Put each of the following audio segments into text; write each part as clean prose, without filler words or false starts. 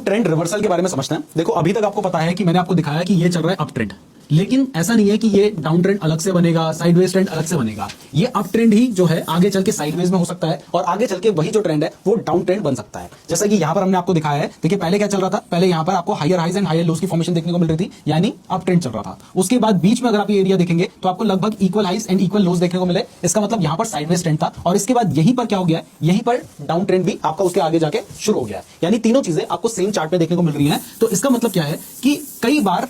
Trend reversal के बारे में समझते हैं। देखो अभी तक आपको पता है कि मैंने आपको दिखाया कि ये चल रहा है अप ट्रेंड, लेकिन ऐसा नहीं है कि ये डाउन ट्रेंड अलग से बनेगा, साइडवेज ट्रेंड अलग से बनेगा। ये अप ट्रेंड ही जो है आगे चल के साइडवेज में हो सकता है और आगे चल के वही जो ट्रेंड है वो डाउन ट्रेंड बन सकता है। जैसा कि यहां पर हमने आपको दिखाया है, देखिए पहले क्या चल रहा था, पहले यहां पर आपको higher highs and higher lows की फॉर्मेशन देखने को मिल रही थी, यानी अप ट्रेंड चल रहा था। उसके बाद बीच में अगर आप ये एरिया देखेंगे तो आपको लगभग इक्वल हाइज एंड इक्वल लोज देखने को मिले, इसका मतलब यहां पर साइडवेज ट्रेंड था। और इसके बाद यहीं पर क्या हो गया, यहीं पर डाउन ट्रेंड भी आपका उसके आगे जाके शुरू हो गया, यानी तीनों चीजें आपको सेम चार्ट में देखने को मिल रही है। तो इसका मतलब क्या है कि कई बार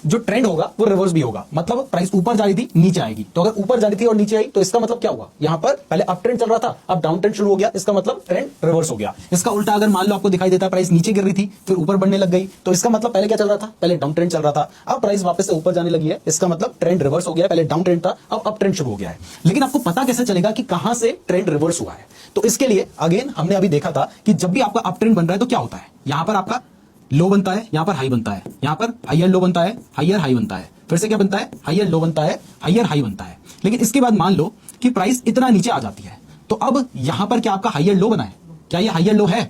जो ट्रेंड होगा वो रिवर्स भी होगा, मतलब प्राइस ऊपर जा रही थी नीचे आएगी, तो अगर ऊपर जा रही थी और नीचे आई तो इसका मतलब क्या हुआ, यहां पर पहले अप ट्रेंड चल रहा था, अब डाउन ट्रेंड शुरू हो गया, इसका मतलब ट्रेंड रिवर्स हो गया। इसका उल्टा अगर मान लो आपको दिखाई देता है प्राइस नीचे गिर रही थी फिर ऊपर बढ़ने लग गई, तो इसका मतलब पहले क्या चल रहा था, पहले डाउन ट्रेंड चल रहा था, अब प्राइस वापस से ऊपर जाने लगी है, इसका मतलब ट्रेंड रिवर्स हो गया। पहले डाउन ट्रेंड था, अब अप ट्रेंड शुरू हो गया है। लेकिन आपको पता कैसे चलेगा कि कहां से ट्रेंड रिवर्स हुआ है, तो इसके लिए अगेन हमने अभी देखा था कि जब भी आपका अप ट्रेंड बन रहा है तो क्या होता है, यहां पर आपका लो बनता है, यहां पर हाई बनता है, यहां पर हायर लो बनता है, हायर हाई बनता है, फिर से क्या बनता है, हायर लो बनता है, हायर हाई बनता है। लेकिन इसके बाद मान लो कि प्राइस इतना नीचे आ जाती है, तो अब यहां पर क्या आपका हायर लो बना है, क्या ये हायर लो है?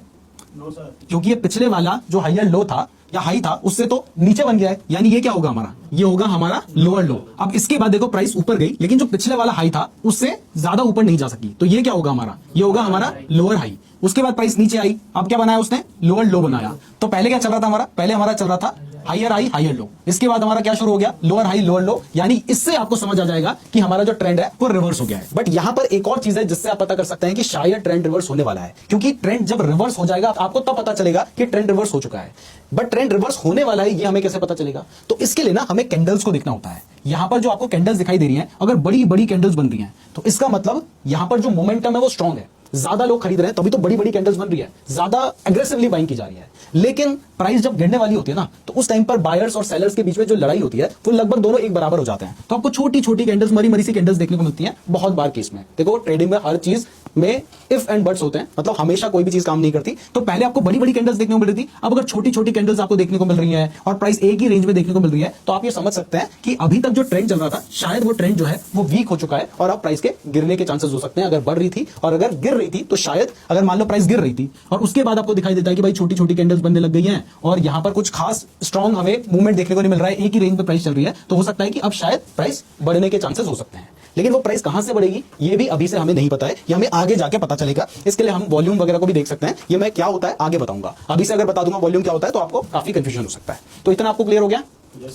नो सर, क्योंकि ये पिछले वाला जो हायर लो था या हाई था उससे तो नीचे बन गया है, यानी ये क्या होगा हमारा, ये होगा हमारा लोअर लो। अब इसके बाद देखो प्राइस ऊपर गई, लेकिन जो पिछले वाला हाई था उससे ज्यादा ऊपर नहीं जा सकी, तो ये क्या होगा हमारा, ये होगा हमारा लोअर हाई। उसके बाद प्राइस नीचे आई, अब क्या बनाया उसने, लोअर लो बनाया। तो पहले क्या चल रहा था हमारा, पहले हमारा चल रहा था हायर हाई हायर लो, इसके बाद हमारा क्या शुरू हो गया, लोअर हाई लोअर लो, यानी इससे आपको समझ आ जाएगा कि हमारा जो ट्रेंड है वो रिवर्स हो गया है। बट यहां पर एक और चीज है जिससे आप पता कर सकते हैं कि शायद ट्रेंड रिवर्स होने वाला है, क्योंकि ट्रेंड जब रिवर्स हो जाएगा आपको तब पता चलेगा कि ट्रेंड रिवर्स हो चुका है। बट ट्रेंड रिवर्स होने वाला है ये हमें कैसे पता चलेगा, तो इसके लिए ना हमें कैंडल्स को देखना होता है। यहां पर जो आपको कैंडल्स दिखाई दे रही हैं, अगर बड़ी बड़ी कैंडल्स बन रही हैं तो इसका मतलब यहां पर जो मोमेंटम है वो स्ट्रांग है, ज्यादा लोग खरीद रहे हैं, तभी तो बड़ी बड़ी कैंडल्स बन रही है, ज्यादा एग्रेसिवली बाइंग की जा रही है। लेकिन प्राइस जब गिरने वाली होती है ना, तो उस टाइम पर बायर्स और सेलर्स के बीच में जो लड़ाई होती है वो लगभग दोनों एक बराबर हो जाते हैं। तो आपको छोटी छोटी कैंडल्स, मरी मरी सी कैंडल्स देखने को मिलती हैं बहुत बार केस में। देखो ट्रेडिंग में हर चीज में इफ एंड बट्स होते हैं, मतलब हमेशा कोई भी चीज काम नहीं करती। तो पहले आपको बड़ी बड़ी कैंडल्स देखने को मिल रही थी, अब अगर छोटी छोटी कैंडल्स आपको देखने को मिल रही है और प्राइस एक ही रेंज में देखने को मिल रही है, तो आप ये समझ सकते हैं कि अभी तक जो ट्रेंड चल रहा था शायद वो ट्रेंड जो है वो वीक हो चुका है और अब प्राइस के गिरने के चांसेस हो सकते हैं। अगर बढ़ रही थी और अगर गिर रही थी तो शायद, अगर मान लो प्राइस गिर रही थी और उसके बाद आपको दिखाई देता है कि भाई छोटी छोटी कैंडल्स बनने लग गई हैं और यहां पर कुछ खास स्ट्रॉन्ग हमें मूवमेंट देखने को नहीं मिल रहा है, एक ही रेंज में प्राइस चल रही है, तो हो सकता है कि अब शायद प्राइस बढ़ने के चांसेस हो सकते हैं। लेकिन वो प्राइस कहां से बढ़ेगी ये भी अभी से हमें नहीं पता है, ये हमें आगे जाके पता चलेगा। इसके लिए हम वॉल्यूम वगैरह को भी देख सकते हैं, ये मैं क्या होता है आगे बताऊंगा। अभी से अगर बता दूंगा वॉल्यूम क्या होता है तो आपको काफी कंफ्यूजन हो सकता है। तो इतना आपको क्लियर हो गया,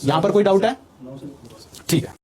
यहां पर कोई डाउट है? ठीक है।